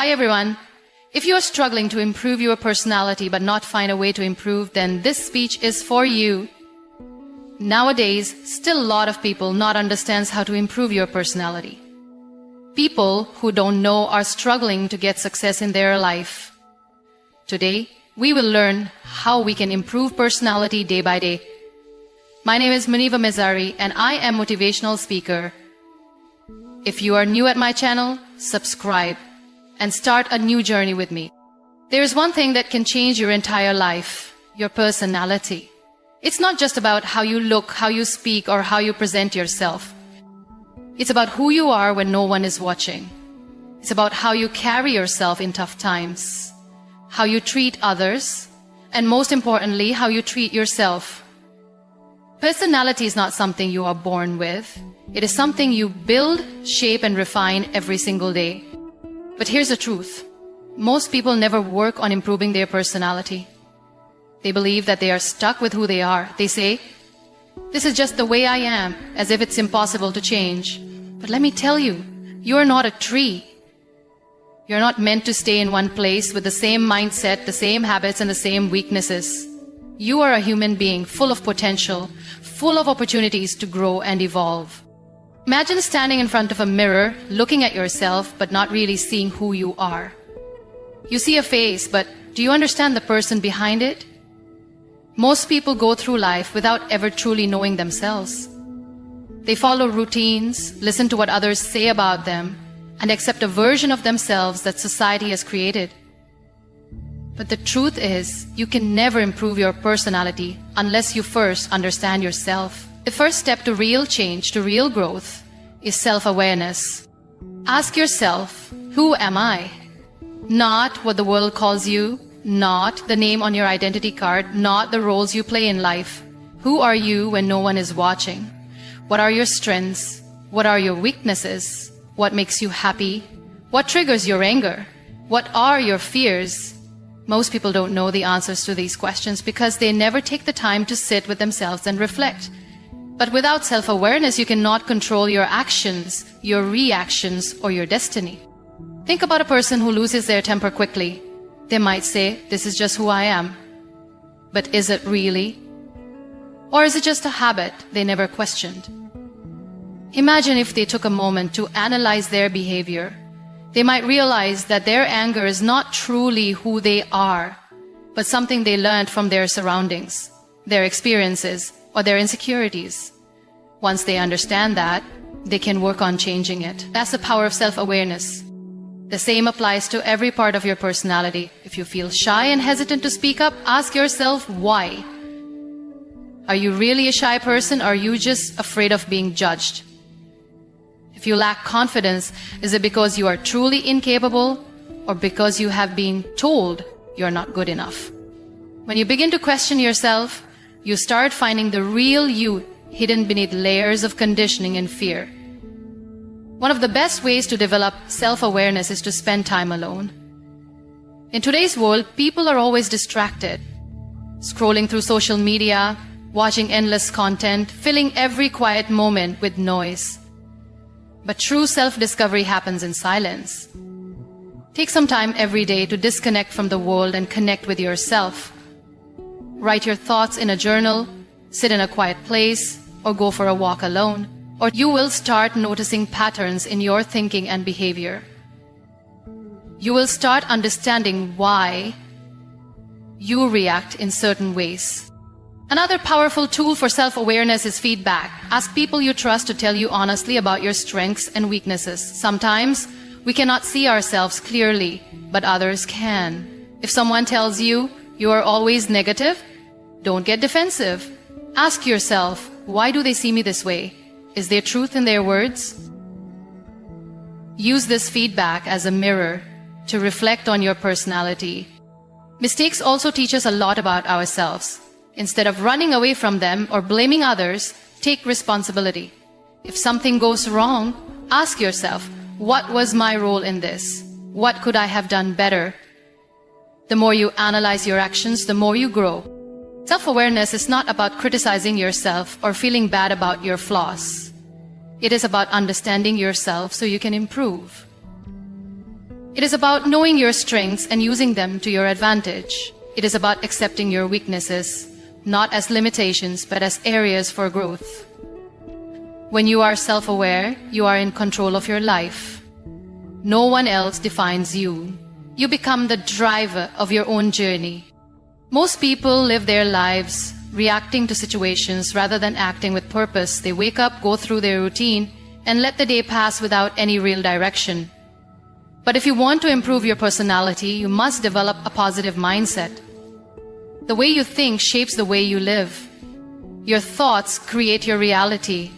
Hi everyone. If you are struggling to improve your personality but not find a way to improve, then this speech is for you. Nowadays, still a lot of people not understands how to improve your personality. People who don't know are struggling to get success in their life. Today, we will learn how we can improve personality day by day. My name is Muniba Mazari and I am motivational speaker. If you are new at my channel, subscribe and start a new journey with me. There is one thing that can change your entire life, your personality. It's not just about how you look, how you speak, or how you present yourself. It's about who you are when no one is watching. It's about how you carry yourself in tough times, how you treat others, and most importantly, how you treat yourself. Personality is not something you are born with. It is something you build, shape, and refine every single day. But here's the truth. Most people never work on improving their personality. They believe that they are stuck with who they are. They say, "This is just the way I am," as if it's impossible to change. But let me tell you, you are not a tree. You're not meant to stay in one place with the same mindset, the same habits, and the same weaknesses. You are a human being full of potential, full of opportunities to grow and evolve. Imagine standing in front of a mirror, looking at yourself, but not really seeing who you are. You see a face, but do you understand the person behind it? Most people go through life without ever truly knowing themselves. They follow routines, listen to what others say about them, and accept a version of themselves that society has created. But the truth is, you can never improve your personality unless you first understand yourself. The first step to real change, to real growth, is self-awareness. Ask yourself, who am I? Not what the world calls you, not the name on your identity card, not the roles you play in life. Who are you when no one is watching? What are your strengths? What are your weaknesses? What makes you happy? What triggers your anger? What are your fears? Most people don't know the answers to these questions because they never take the time to sit with themselves and reflect. But without self-awareness, you cannot control your actions, your reactions, or your destiny. Think about a person who loses their temper quickly. They might say, "This is just who I am." But is it really? Or is it just a habit they never questioned? Imagine if they took a moment to analyze their behavior. They might realize that their anger is not truly who they are, but something they learned from their surroundings, their experiences, or their insecurities. Once they understand that, they can work on changing it. That's the power of self-awareness. The same applies to every part of your personality. If you feel shy and hesitant to speak up, ask yourself why. Are you really a shy person, or are you just afraid of being judged? If you lack confidence, is it because you are truly incapable, or because you have been told you're not good enough? When you begin to question yourself, you start finding the real you hidden beneath layers of conditioning and fear. One of the best ways to develop self-awareness is to spend time alone. In today's world, people are always distracted, scrolling through social media, watching endless content, filling every quiet moment with noise. But true self-discovery happens in silence. Take some time every day to disconnect from the world and connect with yourself. Write your thoughts in a journal, sit in a quiet place, or go for a walk alone, or you will start noticing patterns in your thinking and behavior. You will start understanding why you react in certain ways. Another powerful tool for self-awareness is feedback. Ask people you trust to tell you honestly about your strengths and weaknesses. Sometimes we cannot see ourselves clearly, but others can. If someone tells you you are always negative, don't get defensive. Ask yourself, why do they see me this way? Is there truth in their words? Use this feedback as a mirror to reflect on your personality. Mistakes also teach us a lot about ourselves. Instead of running away from them or blaming others, take responsibility. If something goes wrong, ask yourself, what was my role in this? What could I have done better? The more you analyze your actions, the more you grow. Self-awareness is not about criticizing yourself or feeling bad about your flaws. It is about understanding yourself so you can improve. It is about knowing your strengths and using them to your advantage. It is about accepting your weaknesses, not as limitations, but as areas for growth. When you are self-aware, you are in control of your life. No one else defines you. You become the driver of your own journey. Most people live their lives reacting to situations rather than acting with purpose. They wake up, go through their routine, and let the day pass without any real direction. But if you want to improve your personality, you must develop a positive mindset. The way you think shapes the way you live. Your thoughts create your reality.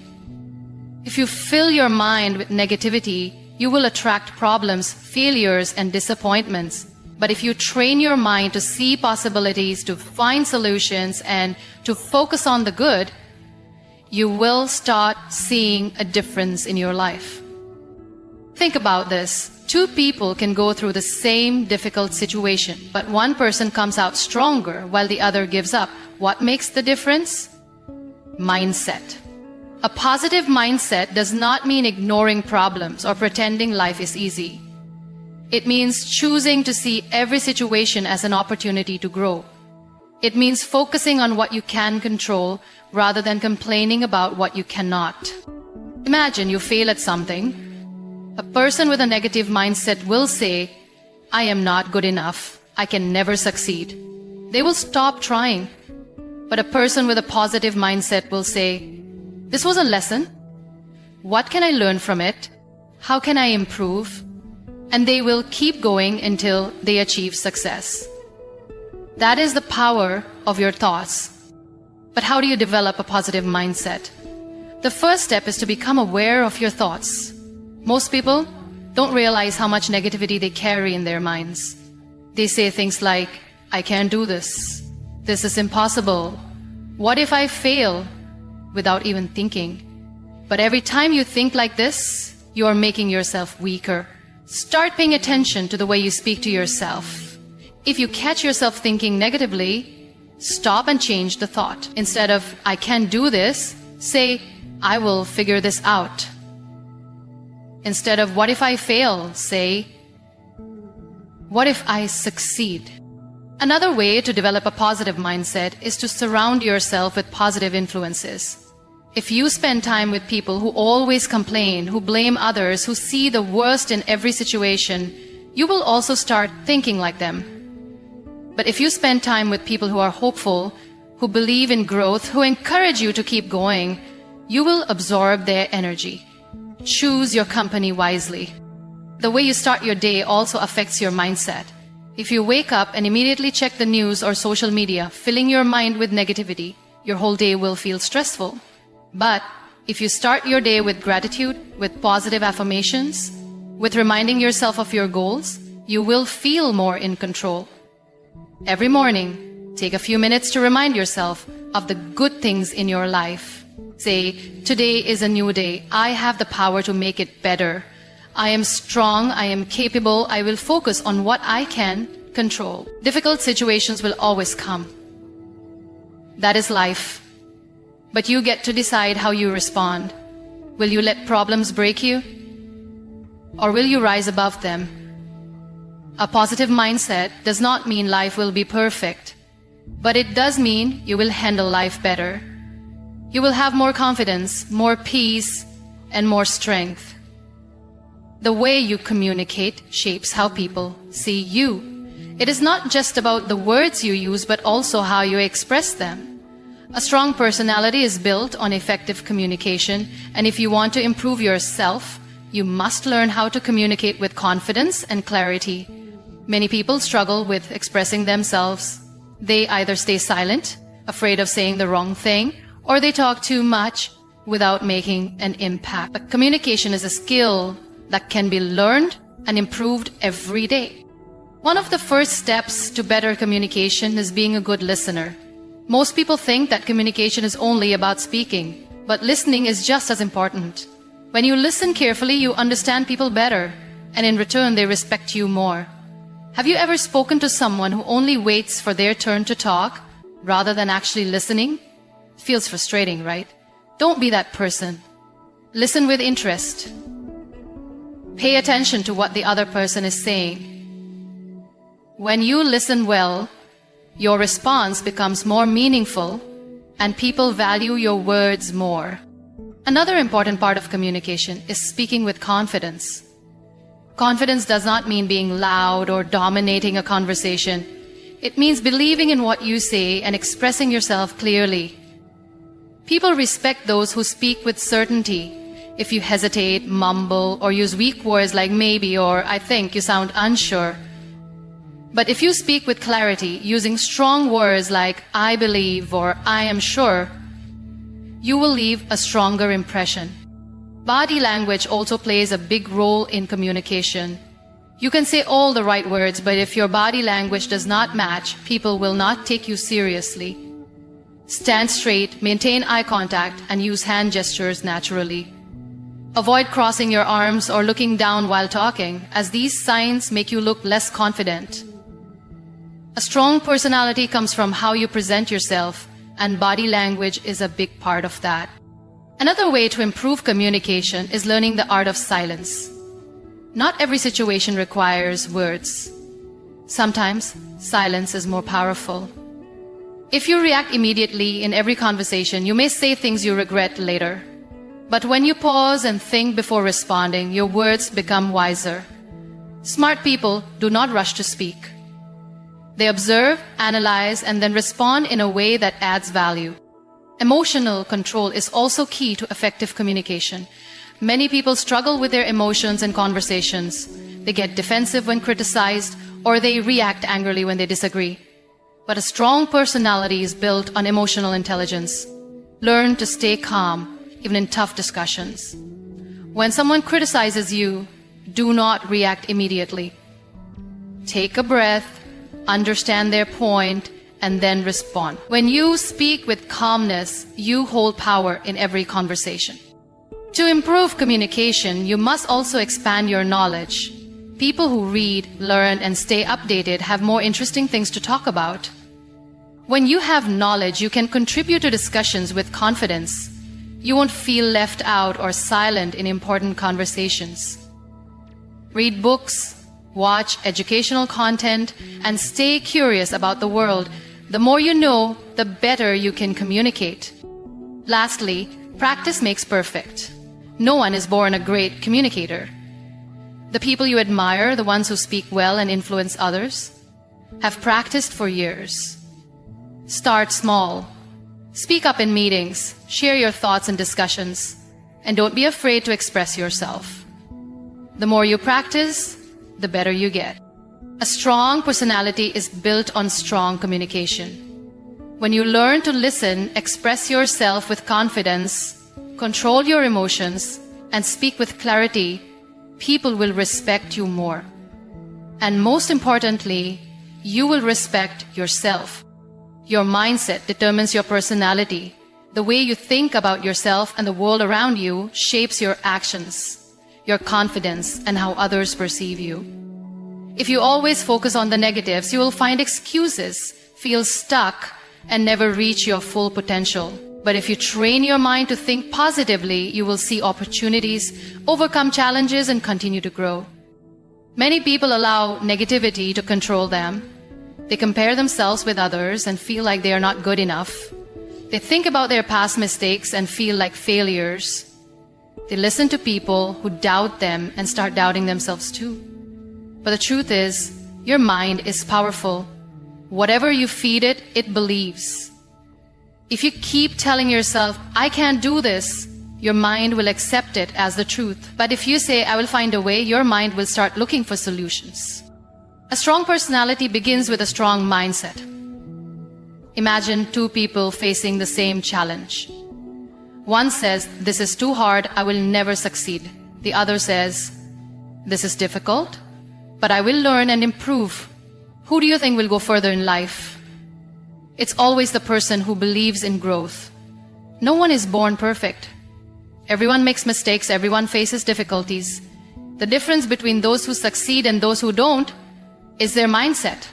If you fill your mind with negativity, you will attract problems, failures, and disappointments. But if you train your mind to see possibilities, to find solutions, and to focus on the good, you will start seeing a difference in your life. Think about this. Two people can go through the same difficult situation, but one person comes out stronger while the other gives up. What makes the difference? Mindset. A positive mindset does not mean ignoring problems or pretending life is easy. It means choosing to see every situation as an opportunity to grow. It means focusing on what you can control rather than complaining about what you cannot. Imagine you fail at something. A person with a negative mindset will say, "I am not good enough. I can never succeed." They will stop trying. But a person with a positive mindset will say, "This was a lesson. What can I learn from it? How can I improve?" And they will keep going until they achieve success. That is the power of your thoughts. But how do you develop a positive mindset? The first step is to become aware of your thoughts. Most people don't realize how much negativity they carry in their minds. They say things like, "I can't do this. This is impossible. What if I fail?" without even thinking. But every time you think like this, you are making yourself weaker. Start paying attention to the way you speak to yourself. If you catch yourself thinking negatively, stop and change the thought. Instead of, "I can't do this," say, "I will figure this out." Instead of, "What if I fail?" say, "What if I succeed?" Another way to develop a positive mindset is to surround yourself with positive influences. If you spend time with people who always complain, who blame others, who see the worst in every situation, you will also start thinking like them. But if you spend time with people who are hopeful, who believe in growth, who encourage you to keep going, you will absorb their energy. Choose your company wisely. The way you start your day also affects your mindset. If you wake up and immediately check the news or social media, filling your mind with negativity, your whole day will feel stressful. But if you start your day with gratitude, with positive affirmations, with reminding yourself of your goals, you will feel more in control. Every morning, take a few minutes to remind yourself of the good things in your life. Say, "Today is a new day. I have the power to make it better. I am strong. I am capable. I will focus on what I can control." Difficult situations will always come. That is life. But you get to decide how you respond. Will you let problems break you? Or will you rise above them? A positive mindset does not mean life will be perfect, but it does mean you will handle life better. You will have more confidence, more peace, and more strength. The way you communicate shapes how people see you. It is not just about the words you use, but also how you express them. A strong personality is built on effective communication, and if you want to improve yourself, you must learn how to communicate with confidence and clarity. Many people struggle with expressing themselves. They either stay silent, afraid of saying the wrong thing, or they talk too much without making an impact. But communication is a skill that can be learned and improved every day. One of the first steps to better communication is being a good listener. Most people think that communication is only about speaking, but listening is just as important. When you listen carefully, you understand people better, and in return, they respect you more. Have you ever spoken to someone who only waits for their turn to talk rather than actually listening? It feels frustrating, right? Don't be that person. Listen with interest. Pay attention to what the other person is saying. When you listen well, your response becomes more meaningful and people value your words more. Another important part of communication is speaking with confidence. Confidence does not mean being loud or dominating a conversation. It means believing in what you say and expressing yourself clearly. People respect those who speak with certainty. If you hesitate, mumble, or use weak words like maybe or I think, you sound unsure. But if you speak with clarity, using strong words like I believe or I am sure, you will leave a stronger impression. Body language also plays a big role in communication. You can say all the right words, but if your body language does not match, people will not take you seriously. Stand straight, maintain eye contact, and use hand gestures naturally. Avoid crossing your arms or looking down while talking, as these signs make you look less confident. A strong personality comes from how you present yourself, and body language is a big part of that. Another way to improve communication is learning the art of silence. Not every situation requires words. Sometimes silence is more powerful. If you react immediately in every conversation, you may say things you regret later. But when you pause and think before responding, your words become wiser. Smart people do not rush to speak. They observe, analyze, and then respond in a way that adds value. Emotional control is also key to effective communication. Many people struggle with their emotions in conversations. They get defensive when criticized, or they react angrily when they disagree. But a strong personality is built on emotional intelligence. Learn to stay calm, even in tough discussions. When someone criticizes you, do not react immediately. Take a breath, understand their point, and then respond. When you speak with calmness, you hold power in every conversation. To improve communication, you must also expand your knowledge. People who read, learn, and stay updated have more interesting things to talk about. When you have knowledge, you can contribute to discussions with confidence. You won't feel left out or silent in important conversations. Read books, watch educational content, and stay curious about the world. The more you know, the better you can communicate. Lastly, practice makes perfect. No one is born a great communicator. The people you admire, the ones who speak well and influence others, have practiced for years. Start small. Speak up in meetings, share your thoughts in discussions, and don't be afraid to express yourself. The more you practice, the better you get. A strong personality is built on strong communication. When you learn to listen, express yourself with confidence, control your emotions, and speak with clarity, people will respect you more. And most importantly, you will respect yourself. Your mindset determines your personality. The way you think about yourself and the world around you shapes your actions, your confidence, and how others perceive you. If you always focus on the negatives, you will find excuses, feel stuck, and never reach your full potential. But if you train your mind to think positively, you will see opportunities, overcome challenges, and continue to grow. Many people allow negativity to control them. They compare themselves with others and feel like they are not good enough. They think about their past mistakes and feel like failures. They listen to people who doubt them and start doubting themselves too. But the truth is, your mind is powerful. Whatever you feed it, it believes. If you keep telling yourself, I can't do this, your mind will accept it as the truth. But if you say, I will find a way, your mind will start looking for solutions. A strong personality begins with a strong mindset. Imagine two people facing the same challenge. One says, this is too hard, I will never succeed. The other says, this is difficult, but I will learn and improve. Who do you think will go further in life? It's always the person who believes in growth. No one is born perfect. Everyone makes mistakes, everyone faces difficulties. The difference between those who succeed and those who don't is their mindset.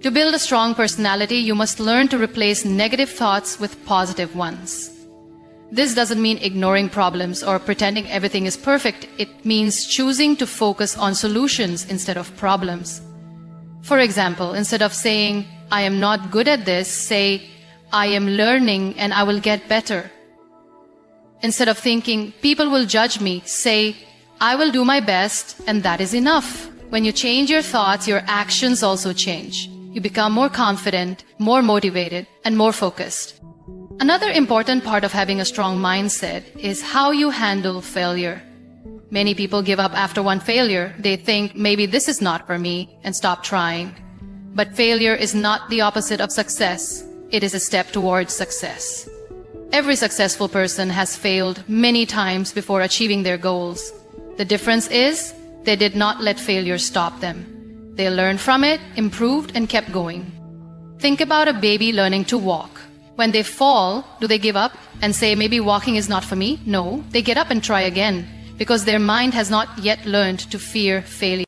To build a strong personality, you must learn to replace negative thoughts with positive ones. This doesn't mean ignoring problems or pretending everything is perfect. It means choosing to focus on solutions instead of problems. For example, instead of saying, I am not good at this, say, I am learning and I will get better. Instead of thinking, people will judge me, say, I will do my best and that is enough. When you change your thoughts, your actions also change. You become more confident, more motivated, and more focused. Another important part of having a strong mindset is how you handle failure. Many people give up after one failure. They think, maybe this is not for me, and stop trying. But failure is not the opposite of success. It is a step towards success. Every successful person has failed many times before achieving their goals. The difference is, they did not let failure stop them. They learned from it, improved, and kept going. Think about a baby learning to walk. When they fall, do they give up and say, maybe walking is not for me? No, they get up and try again, because their mind has not yet learned to fear failure.